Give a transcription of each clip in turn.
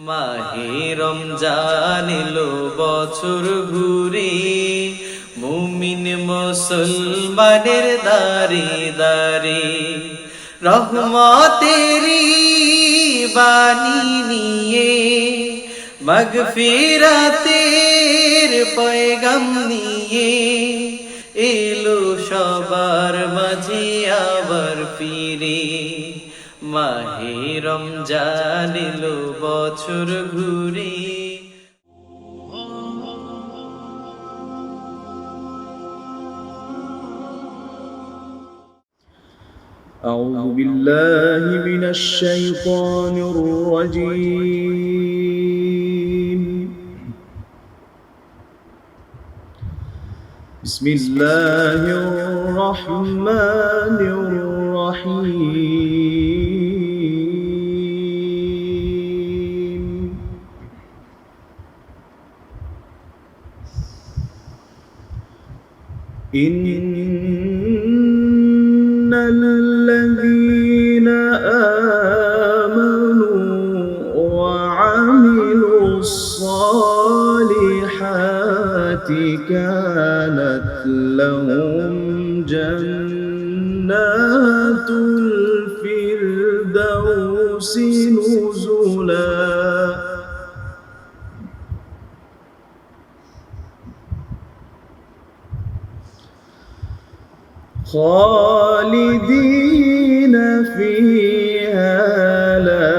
মাহে রমজান এলো বছর ঘুরে, মুমিন মুসলমানের দারে দারে রহমতেরি বাণী নিয়ে, মাগফিরাতের পয়গাম নিয়ে এলো সবার মাঝে আবার ফিরে। মাহে রমজান এলো বছর ঘুরে। أعوذ بالله من الشيطان الرجيم. بسم الله الرحمن الرحيم. إن الذين آمنوا وعملوا الصالحات كانت لهم جنات الفردوس نزلا. خالدين فيها لا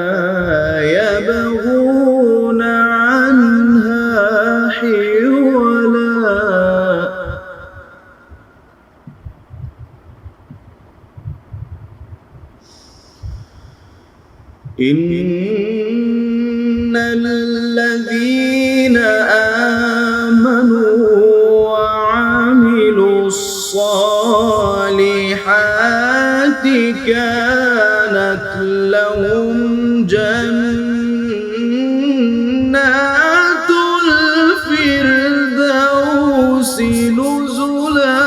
يبغون عنها حولا. إن الذين آمنوا وعملوا الصالحات كانت لهم جنات الفردوس نزلا.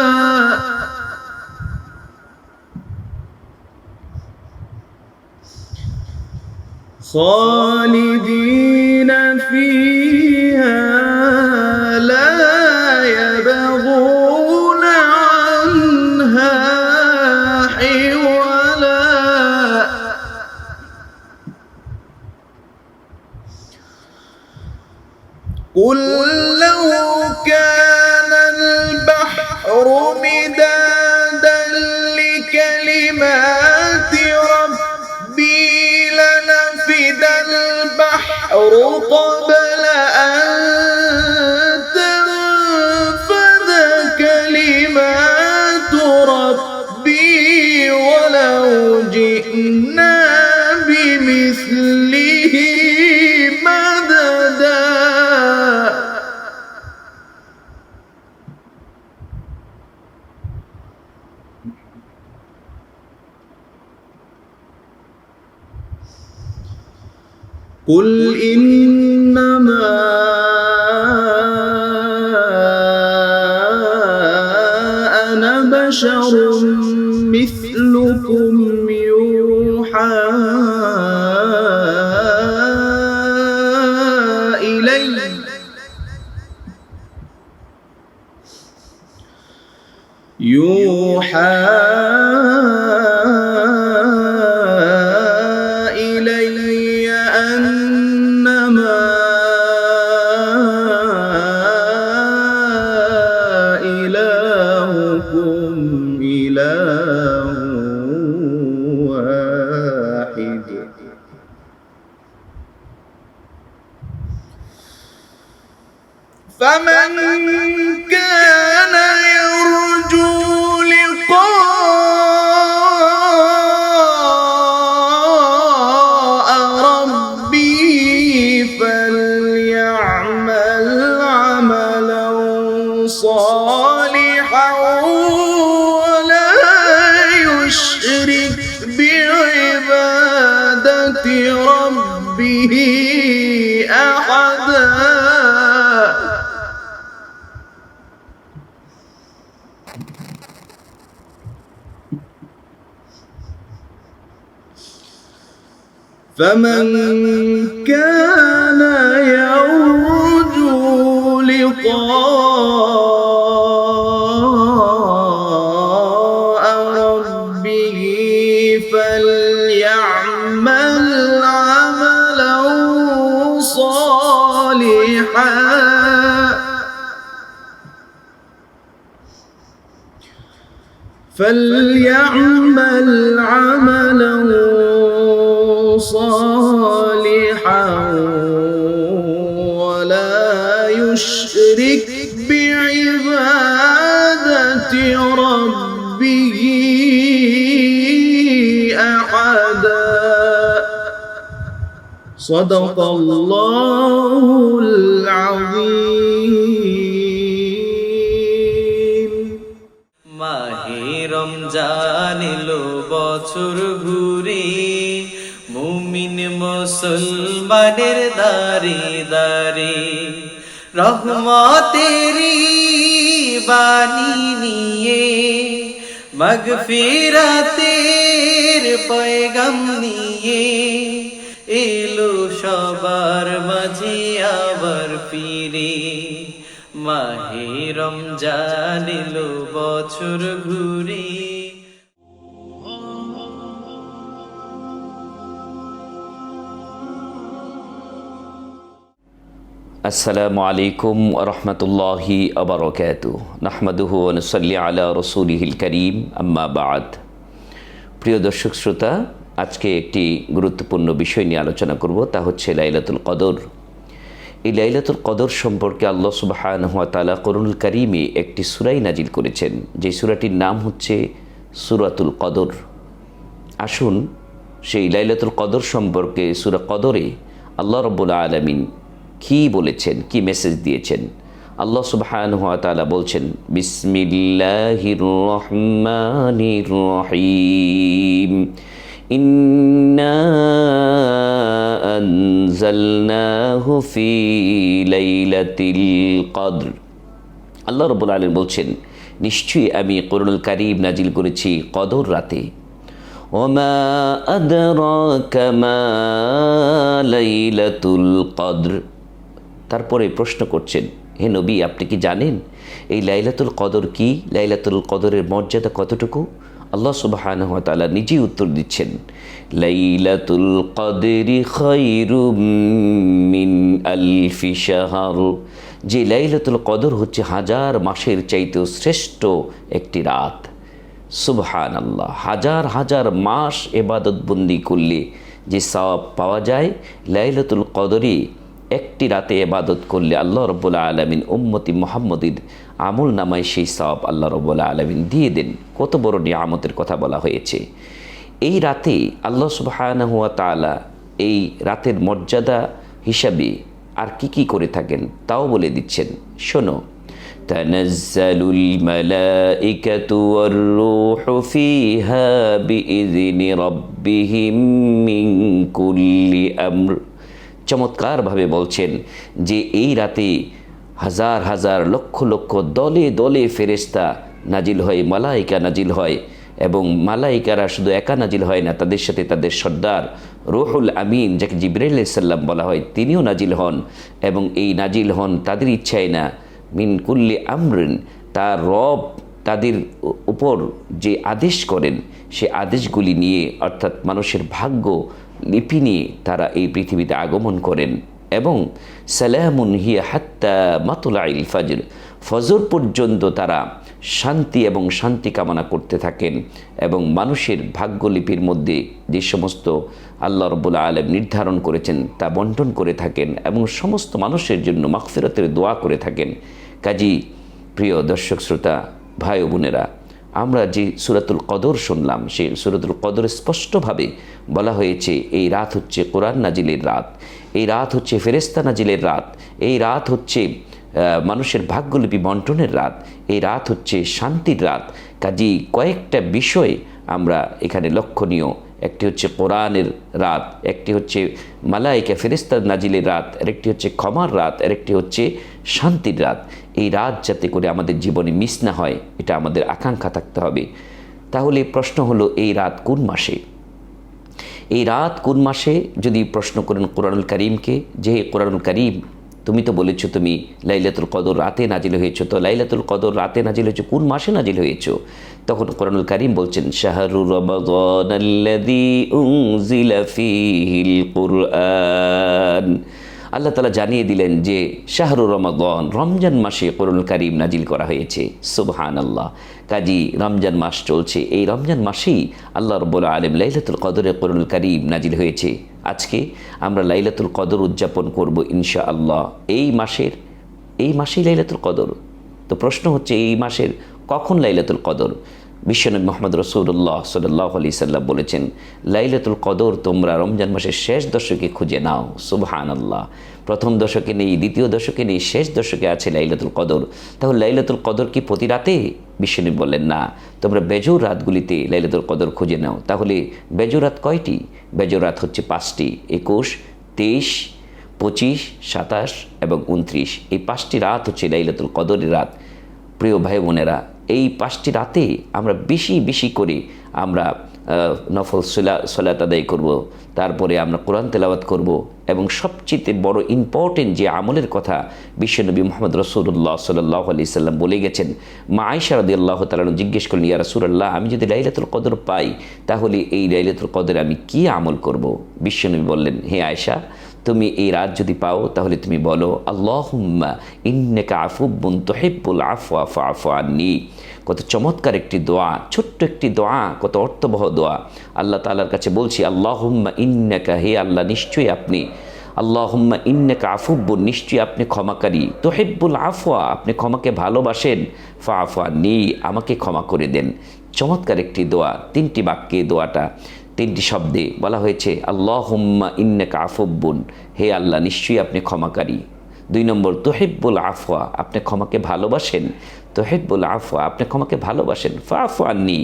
خالدين فيها لا يبغون عنها حولا. قل لو كان البحر مدادا لكلمات ربي لنفد البحر قبل أن تنفد كلمات ربي ولو جئنا بمثله مددا. قل إنما أنا بشر مثلكم يوحى إلي أنما إلهكم إله واحد. فمن كان يرجو لقاء ربه فليعمل عملا صالحا ولا يشرك بعبادة ربه أحدا. فمن كان ربه فليعمل عملا صالحا ولا يشرك بعبادة ربه أحدا صدق الله العظيم মাহে রমজান এলো বছর ঘুরে, মুমিন মুসলমানের দারে দারে রহমতেরি বাণী নিয়ে, মাগফিরাতের পয়গাম নিয়ে এলো সবার মাঝে আবার ফিরে। মাহে রমজান এলো বছর ঘুরে। আসসালামু আলাইকুম ওয়া রাহমাতুল্লাহি ওয়া বারাকাতুহু। নাহমাদুহু ওয়া নুসাল্লি আলা রাসূলিহিল কারীম, আম্মা বা'দ। প্রিয় দর্শক শ্রোতা, আজকে একটি গুরুত্বপূর্ণ বিষয় নিয়ে আলোচনা করব, তা হচ্ছে লাইলাতুল কদর। এই লাইলাতুল কদর সম্পর্কে আল্লাহ সুবহানাহু ওয়া তাআলা কুরআনুল কারীমে একটি সূরা নাজিল করেছেন, যে সূরাটির নাম হচ্ছে সূরাতুল কদর। আসুন সেই লাইলাতুল কদর সম্পর্কে সূরা কদরে আল্লাহ রাব্বুল আলামিন কি বলেছেন, কি মেসেজ দিয়েছেন। আল্লাহ সুবহানাহু ওয়া তাআলা বলছেন, বিসমিল্লাহির রহমানির রহিম, ইন্না আনজালনাহু ফি লাইলাতিল কদর। আল্লাহ রাব্বুল আলামিন বলছেন, নিশ্চয়ই আমি কুরআনুল কারীম নাজিল করেছি কদর রাতে। ওমা আদরাকা মা লাইলাতুল কদর। তারপরে প্রশ্ন করছেন, হে নবী, আপনি কি জানেন এই লাইলাতুল কদর কি? লাইলাতুল কদরের মর্যাদা কতটুকু? আল্লাহ সুবহানাহু ওয়া তাআলা নিজেই উত্তর দিচ্ছেন, লাইলাতুল কদরি খায়রুম মিন আলফি শাহর। যে লাইলাতুল কদর হচ্ছে হাজার মাসের চাইতেও শ্রেষ্ঠ একটি রাত। সুবহানাল্লাহ, হাজার হাজার মাস ইবাদত বন্দি করলে যে সওয়াব পাওয়া যায়, লাইলাতুল কদরে একটি রাতে ইবাদত করলে আল্লাহ রাব্বুল আলামিন উম্মতি মুহাম্মদের আমল নামায় সেই সওয়াব আল্লাহ রাব্বুল আলামিন দিয়ে দেন। কত বড় নিয়ামতের কথা বলা হয়েছে। এই রাতে আল্লাহ সুবহানাহু ওয়া তাআলা এই রাতের মর্যাদা হিসাবে আর কি করে থাকেন তাও বলে দিচ্ছেন, শোনো। তানাজ্জালুল মালাইকাতু ওয়ার রূহু ফিহা বিইযনি রাব্বিহিম মিন কুল্লি আমর। চমৎকারভাবে বলছেন যে এই রাতে হাজার হাজার লক্ষ লক্ষ দলে দলে ফেরেশতা নাজিল হয়, মালাইকা নাজিল হয়, এবং মালাইকারা শুধু একা নাজিল হয় না, তাদের সাথে তাদের সর্দার রূহুল আমিন, যাকে জিবরাইল আলাইহিস সালাম বলা হয়, তিনিও নাজিল হন। এবং এই নাজিল হন তাদের ইচ্ছায় না, মিন কুল্লি আমরিন, তার রব তাদের উপর যে আদেশ করেন সে আদেশগুলি নিয়ে, অর্থাৎ মানুষের ভাগ্য লিপি নিয়ে তারা এই পৃথিবীতে আগমন করেন। এবং সালামুন হিয়া হাত্তা মাতলাইল ফাজর, ফজর পর্যন্ত তারা শান্তি এবং শান্তি কামনা করতে থাকেন, এবং মানুষের ভাগ্যলিপির মধ্যে যে সমস্ত আল্লাহ রাব্বুল আলামিন নির্ধারণ করেছেন তা বন্টন করে থাকেন, এবং সমস্ত মানুষের জন্য মাগফিরাতের দোয়া করে থাকেন। কাজী প্রিয় দর্শক শ্রোতা, ভাই ও বোনেরা, আমরা যে সূরাতুল কদর শুনলাম, সেই সূরাতুল কদর স্পষ্টভাবে বলা হয়েছে এই রাত হচ্ছে কোরআন নাজিলের রাত, এই রাত হচ্ছে ফেরেশতা নাজিলের রাত, এই রাত হচ্ছে মানুষের ভাগ্যলিপি বন্টনের রাত, এই রাত হচ্ছে শান্তির রাত। কাজেই কয়েকটা বিষয় আমরা এখানে লক্ষণীয়। একটি হচ্ছে কোরআনের রাত, একটি হচ্ছে মালাইকা ফেরেশতা নাজিলের রাত, আরেকটি হচ্ছে ক্ষমার রাত, আরেকটি হচ্ছে শান্তির রাত। এই রাত যাতে করে আমাদের জীবনে মিস না হয়, এটা আমাদের আকাঙ্ক্ষা থাকতে হবে। তাহলে প্রশ্ন হলো, এই রাত কোন মাসে? এই রাত কোন মাসে যদি প্রশ্ন করেন কোরআনুল কারীমকে, যে কোরআনুল কারীম তুমি তো বলেছো তুমি লাইলাতুল কদর রাতে নাজিল হয়েছো, তো লাইলাতুল কদর রাতে নাজিল হয়েছো কোন মাসে নাজিল হয়েছো? তখন কোরআনুল কারীম বলছেন শাহরু রমাদানাল্লাযী উনজিলা ফীহিল কুরআন। আল্লাহ তাআলা জানিয়ে দিলেন যে শাহরু রমাদান, রমজান মাসে কোরআনুল কারীম নাজিল করা হয়েছে। সুবহানাল্লাহ। কাজী রমজান মাস চলছে, এই রমজান মাসেই আল্লাহ রাব্বুল আলামিন লাইলাতুল কদরে কোরআনুল কারীম নাজিল হয়েছে। আজকে আমরা লাইলাতুল কদর উদযাপন করব ইনশাআল্লাহ। এই মাসেই লাইলাতুল কদর। তো প্রশ্ন হচ্ছে এই মাসের কখন লাইলাতুল কদর? বিশ্বনবী মুহাম্মদ রাসূলুল্লাহ সাল্লাল্লাহু আলাইহি সাল্লাম বলেছেন লাইলাতুল কদর তোমরা রমজান মাসের শেষ দশকে খুঁজে নাও। সুবহানাল্লাহ। প্রথম দশকে নেই, দ্বিতীয় দশকে নেই, শেষ দশকে আছে লাইলাতুল কদর। তাহলে লাইলাতুল কদর কি প্রতি রাতে? বিশ্বনবী বললেন না, তোমরা বেজোর রাতগুলিতে লাইলাতুল কদর খুঁজে নাও। তাহলে বেজোর রাত কয়টি? বেজোর রাত হচ্ছে 5টি, 21, 23, 25, 27 এবং 29। এই 5টি রাত হচ্ছে লাইলাতুল কদরের রাত। প্রিয় ভাই বোনেরা, এই 5টি রাতে আমরা বেশি বেশি করে আমরা নফল সালাত আদায় করব, তারপরে আমরা কোরআন তেলাওয়াত করব এবং সবচেয়ে বড় ইম্পর্টেন্ট যে আমলের কথা বিশ্বনবী মুহাম্মদ রাসূলুল্লাহ সাল্লাল্লাহু আলাইহি সাল্লাম বলে গেছেন। মা আয়েশা রাদিয়াল্লাহু তাআলা জিজ্ঞেস করলেন, ইয়া রাসূলুল্লাহ, আমি যদি লাইলাতুল কদর পাই তাহলে এই লাইলাতুল কদরে আমি কি আমল করব? বিশ্বনবী বললেন, হে আয়েশা, তুমি এই রাত যদি পাও তাহলে তুমি বলো আল্লাহুম্মা ইন্নাকা আফুব্বুন তুহিব্বুল আফওয়া ফা'ফু আন্নী। কত চমৎকার একটি দোয়া, ছোট্ট একটি দোয়া, কত অর্থবহ দোয়া। আল্লাহ তাআলার কাছে বলছি আল্লাহুম্মা ইন্নাকা, হে আল্লাহ নিশ্চয়ই আপনি, আল্লাহুম্মা ইন্নাকা আফুব্বুন, নিশ্চয়ই আপনি ক্ষমাকারী, তুহিব্বুল আফওয়া, আপনি ক্ষমাকে ভালোবাসেন, ফা'ফু আন্নী, আমাকে ক্ষমা করে দেন। চমৎকার একটি দোয়া, 3টি বাক্যে দোয়াটা, 3টি শব্দে বলা হয়েছে আল্লাহুম্মা ইন্নাকা আফুব্বুন, হে আল্লাহ নিশ্চয়ই আপনি ক্ষমাকারী। 2 নম্বর তুহিব্বুল আফওয়া, আপনি ক্ষমাকে ভালোবাসেন, তুহিব্বুল আফওয়া, আপনি ক্ষমাকে ভালোবাসেন, ফা'ফু আন্নী,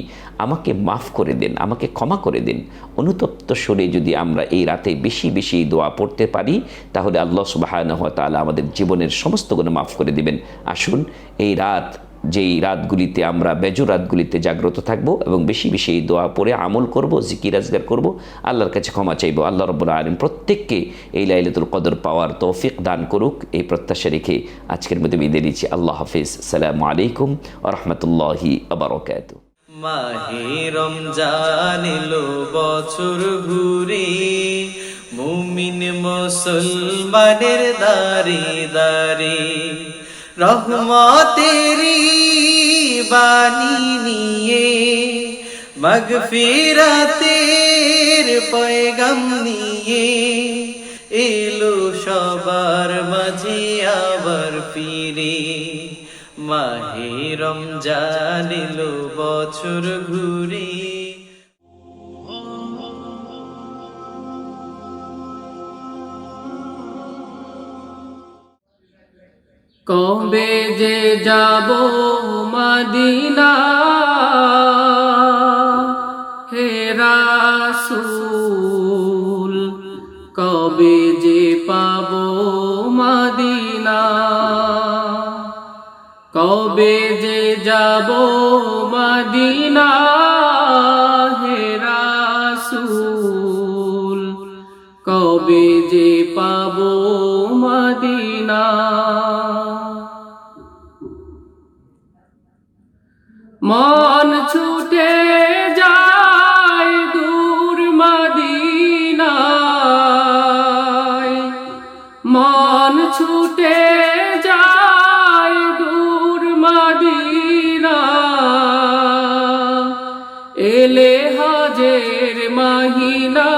আমাকে মাফ করে দেন, আমাকে ক্ষমা করে দেন। অনুতপ্ত সুরে যদি আমরা এই রাতে বেশি বেশি দোয়া পড়তে পারি তাহলে আল্লাহ সুবহানাহু ওয়া তাআলা আমাদের জীবনের সমস্ত গুনাহ মাফ করে দিবেন। আসুন এই রাত, যেই রাতগুলিতে আমরা বেজোর রাতগুলিতে জাগ্রত থাকব এবং বেশি বেশি এই দোয়া পড়ে আমল করব, জিকির আজগার করব, আল্লাহর কাছে ক্ষমা চাইব। আল্লাহ রাব্বুল আলামিন প্রত্যেককে এই লাইলাতুল কদর পাওয়ার তৌফিক দান করুক, এই প্রত্যাশা রেখে আজকের মধ্যে বিদায় নিচ্ছি। আল্লাহ হাফেজ। আসসালামু আলাইকুম ওয়া রাহমাতুল্লাহি ওয়া বারাকাতুহু। মাহে রমজান এলো বছর ঘুরে, মুমিন মুসলমানের দারে দারে রহমতেরি বাণী নিয়ে, মাগফিরাতের পয়গাম নিয়ে এলো সবার মাঝে আবার ফিরে। মাহে রমজান এলো বছর ঘুরে। কবে যে যাব মদিনা, হে রাসূল, কবে যে পাব মদিনা, কবে যে যাব মদিনা, হে রাসূল, কবে যে পাব মদিনা। মন ছুটে যায় দূর মদিনায়, মন ছুটে যায় দূর মদিনা, এলে হজের মহিনা,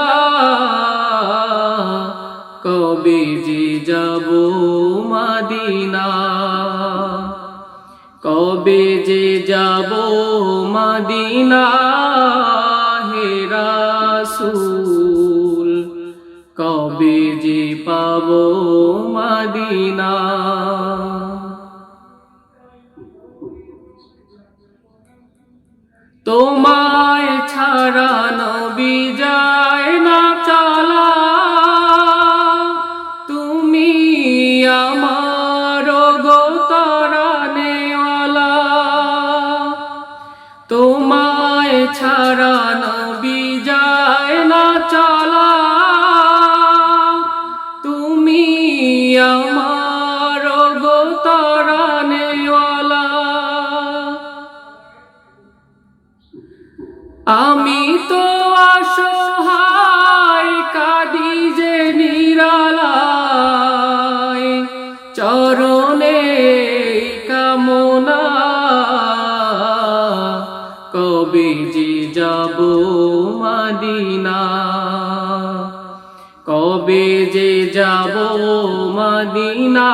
কবে যে যাব মদিনা, কবে যে যাব মদিনা, হে রাসূল, কবে যে পাব মদিনা। তোমায় ছাড়া নবী যায় না চলা, তুমি আমার গো তারানেওয়ালা, তোমায় ছাড়া নবী যায় না চলা, তুমি আমার আমি তো অসহায় কাঁদি যে নিরালায় চরণে কামনা কবে যে যাব মদিনা কবে যে যাব মদিনা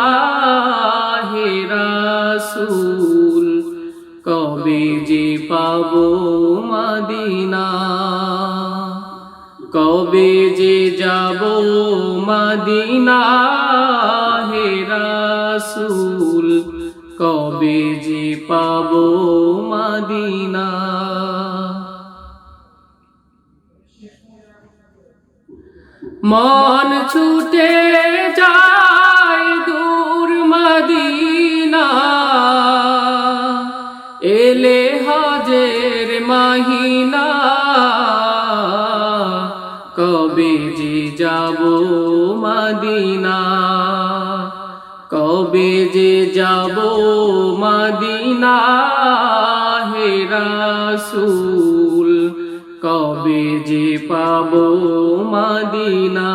হে রাসূল কবে যে পাবো মদিনা কবে যে যাব মদিনা হে রাসূল কবে যে পাবো মদিনা মন ছুটে যায় দূর মদিনা এলে হজের মাহিনা কবে যে যাব মদিনা কবে যে যাব মদিনা হে রাসূল কবে যে পাবো মদিনা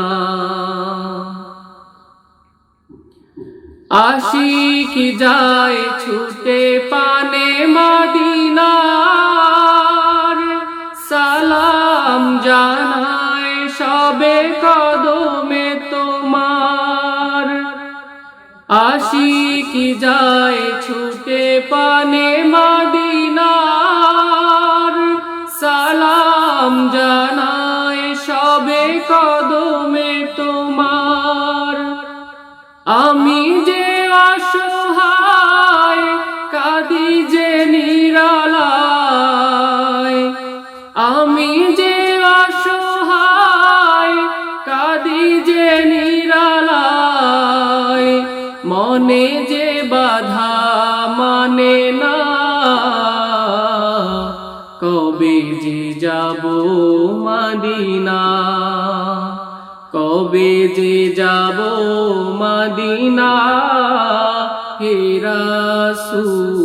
আশিক যায় ছুটে পানে মদিনার সালাম জানায় সবে কদমে তোমার আশিক যায় ছুটে পানে মদিনার সালাম জানায় সবে কদমে তোমার আমি যে অসহায় কাঁদি যে নিরালায় আমি যে অসহায় কাঁদি যে নিরালায় মনে যে বাধা মানে না কবে যে যাব মদিনা কবে যে যাব মদিনা হে রাসূল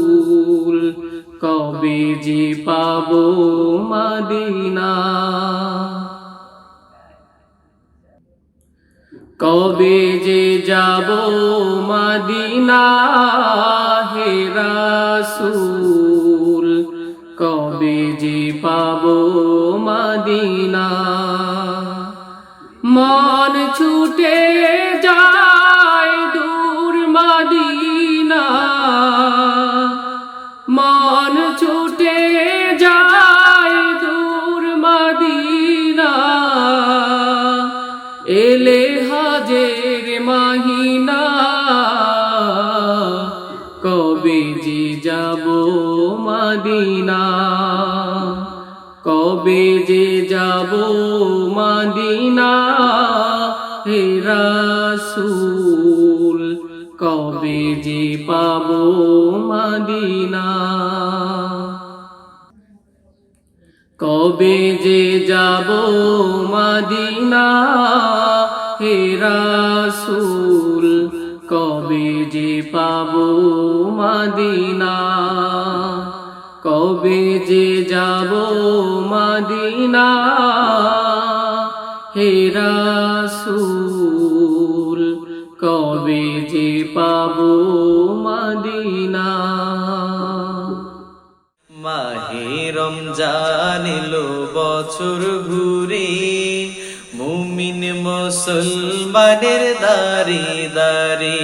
কবে যে পাবো মদিনা কবে যে যাব মদিনা হে রাসূল কবে যে পাবো মদিনা মন ছুটে যায় দূর মদিনা মন ছুটে যায় দূর মদিনা এলে হজের মাহিনা কবে যে যাব মদিনা কবে যে যাব মদিনা হে রাসূল কবে যে পাবো মদিনা কবে যে যাব মদিনা হে রাসূল কবে যে পাবো মদিনা কবে যে যাব মদিনা হে রাসূল কবে যে পাবো মদিনা মাহে রমজান এলো বছর ঘুরে মুমিন মুসলমানের দারে দারে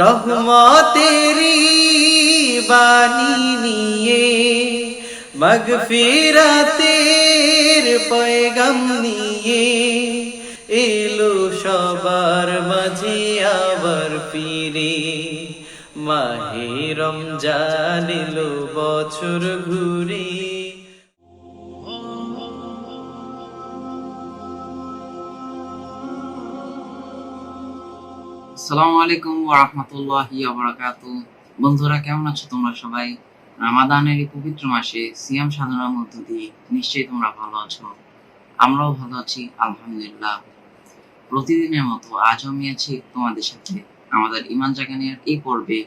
রহমতেরি বাণী নিয়ে মাগফিরাতের পয়গাম নিয়ে এলো সবার মাঝে আবার ফিরে মাহে রমজান এলো বছর ঘুরে আসসালামু আলাইকুম ওয়া রাহমাতুল্লাহি ওয়া বারাকাতুহু। বন্ধুরা, কেমন আছো তোমরা সবাই? রমাদানের এই পবিত্র মাসে সিয়াম সাধনার মধ্য দিয়ে নিশ্চয়ই তোমরা ভালো আছো। আমরাও ভালো আছি আলহামদুলিল্লাহ। প্রতিদিনের মতো আজও আমি আছি তোমাদের সাথে। আমাদের ঈমান জাগানিয়ার এই পর্বে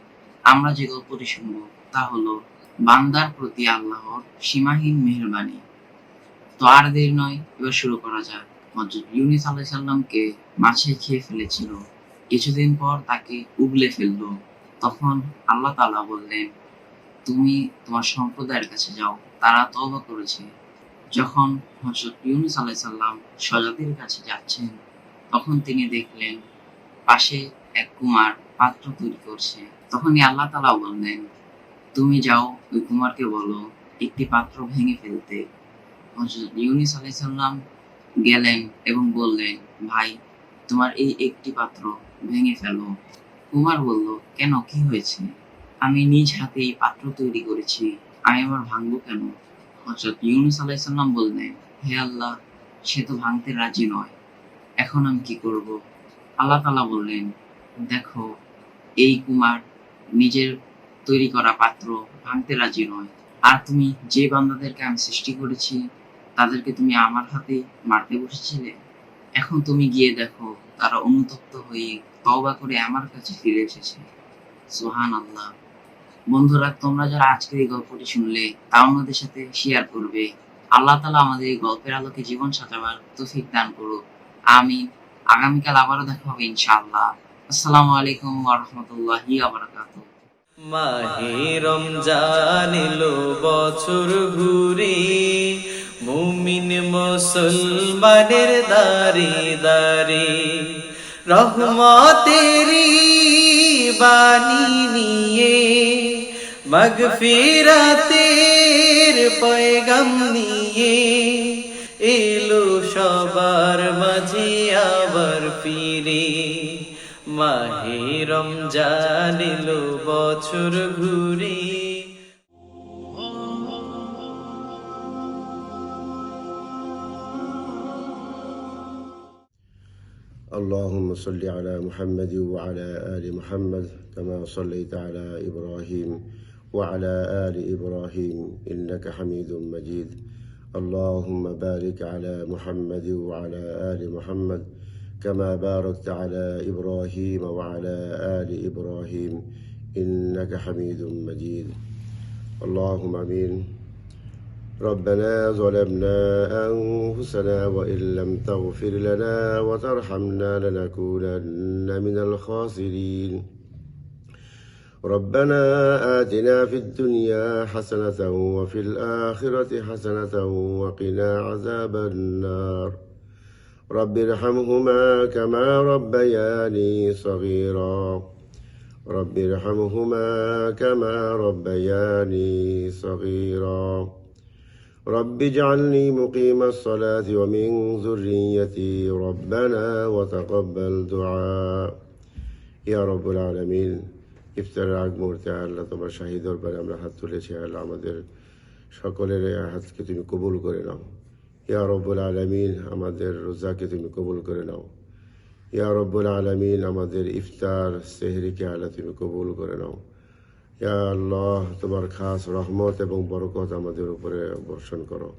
আমরা যে গল্পটি শুনবো তা হলো বান্দার প্রতি আল্লাহর সীমাহীন মেহেরবানি। তো আর দেরি নয়, এবার শুরু করা যাক। হযরত ইউনূস আলাইহিস সালামকে মাছে খেয়ে ফেলেছিল। কিছুদিন পর তাকে উগলে ফেললো। তখন আল্লাহ তাআলা বললেন, তুমি তোমার সম্প্রদায়ের কাছে যাও, তারা তওবা করেছে। যখন হযরত ইউনূস আলাইহিস সালাম স্বজাতির কাছে যাচ্ছেন, তখন তিনি দেখলেন পাশে এক কুমার পাত্র তৈরি করছে। তখনই আল্লাহ তাআলা বললেন, তুমি যাও ওই কুমারকে বলো একটি পাত্র ভেঙে ফেলতে। হযরত ইউনূস আলাইহিস সালাম গেলেন এবং বললেন, ভাই, তোমার এই একটি পাত্র ভেঙে ফেলো। কুমার বলল, কেন, কি হয়েছে? আমি নিজ হাতে এই পাত্র তৈরি করেছি, আমি আবার ভাঙবো কেন? হযরত ইউনূস আলাইহিস সালাম বললেন, হে আল্লাহ, সে তো ভাঙতে রাজি নয়, এখন আমি কি করব? আল্লাহ তাআলা বললেন, দেখো, এই কুমার নিজের তৈরি করা পাত্র ভাঙতে রাজি নয়, আর তুমি যে বান্দাদেরকে আমি সৃষ্টি করেছি তাদেরকে তুমি আমার হাতে মারতে বসেছিলে। এখন তুমি গিয়ে দেখো তারা অনুতপ্ত হয়ে তওবা করে আমার কাছে ফিরে এসেছে। সুবহানাল্লাহ। বন্ধুরা, তোমরা যারা আজকের এই গল্পটি শুনলে তা অন্যদের সাথে শেয়ার করবে। আল্লাহ তাআলা আমাদের এই গল্পের আলোকে জীবন সাজাবার তৌফিক দান করুক। আমিন। আগামীকাল আবারও দেখা হবে ইনশাআল্লাহ। আসসালামু আলাইকুম ওয়া রাহমাতুল্লাহি ওয়া বারাকাতুহু। মাহে রমজান এলো বছর ঘুরে, মুমিন মুসলমানের দারে দারে রহমতেরি বাণী নিয়ে, মাগফিরাতের পয়গাম নিয়ে এলো সবার মাঝে আবার ফিরে। মাহে রমজান এলো বছর ঘুরে। اللهم صل على محمد وعلى آل محمد كما صليت على إبراهيم وعلى آل إبراهيم إنك حميد مجيد. اللهم بارك على محمد وعلى آل محمد كما باركت على إبراهيم وعلى آل إبراهيم إنك حميد مجيد. اللهم آمين. ربنا ظلمنا أنفسنا وإن لم تغفر لنا وترحمنا لنكونن من الخاسرين. ربنا آتنا في الدنيا حسنة وفي الآخرة حسنة وقنا عذاب النار. رب ارحمهما كما ربياني صغيرا. رب ارحمهما كما ربياني صغيرا. رب اجعلني مقيم الصلاة ومن ذريتي ربنا وتقبل دعاء. يا رب العالمين. ইফতারের আগ মুহূর্তে আল্লাহ তোমার শাহী দরবারে আমরা হাত তুলেছি, আল্লাহ আমাদের সকলের হাতকে তুমি কবুল করে নাও। ইয়া রব্বুল আলামিন, আমাদের রোজাকে তুমি কবুল করে নাও। ইয়া রব্বুল আলামিন, আমাদের ইফতার সেহরিকে আল্লাহ তুমি কবুল করে নাও। ইয়া আল্লাহ, তোমার খাস রহমত এবং বরকত আমাদের উপরে বর্ষণ করো।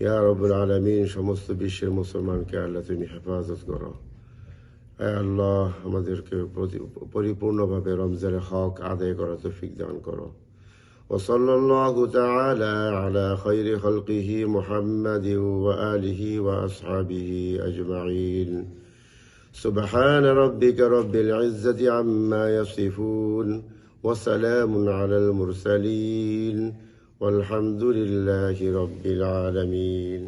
ইয়া রব্বুল আলামিন, সমস্ত বিশ্বের মুসলমানকে আল্লাহ তুমি হেফাজত করো। হে আল্লাহ, আমাদেরকে পরিপূর্ণভাবে রমজানের হক আদায় করার তৌফিক দান করো। وصلى الله تعالى على خير خلقه محمد وآله وأصحابه أجمعين. سبحان ربك رب العزة عما يصفون وسلام على المرسلين والحمد لله رب العالمين.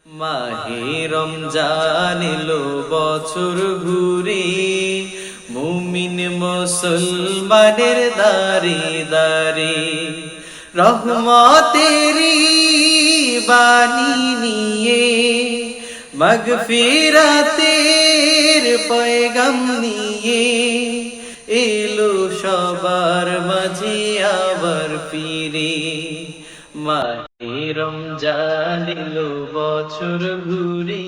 মাহে রমজান এলো বছর ঘুরে, মুমিন মুসলমানের দারে দারে রহমতেরি বাণী নিয়ে, মাগফিরাতের পয়গাম নিয়ে এলো সবার মাঝে আবার ফিরে। মাহে রমজান এলো বছর ঘুরে।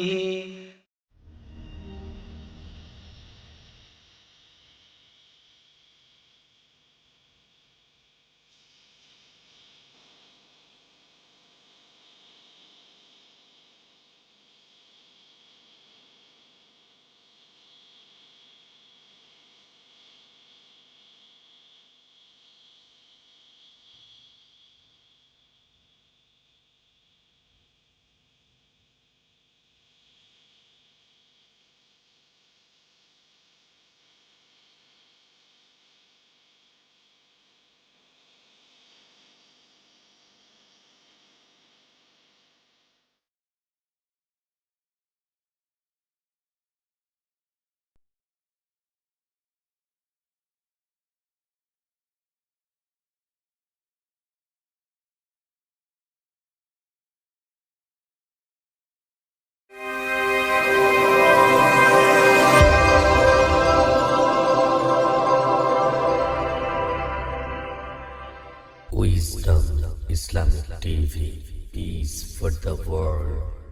Wisdom Islamic TV. Peace for the world.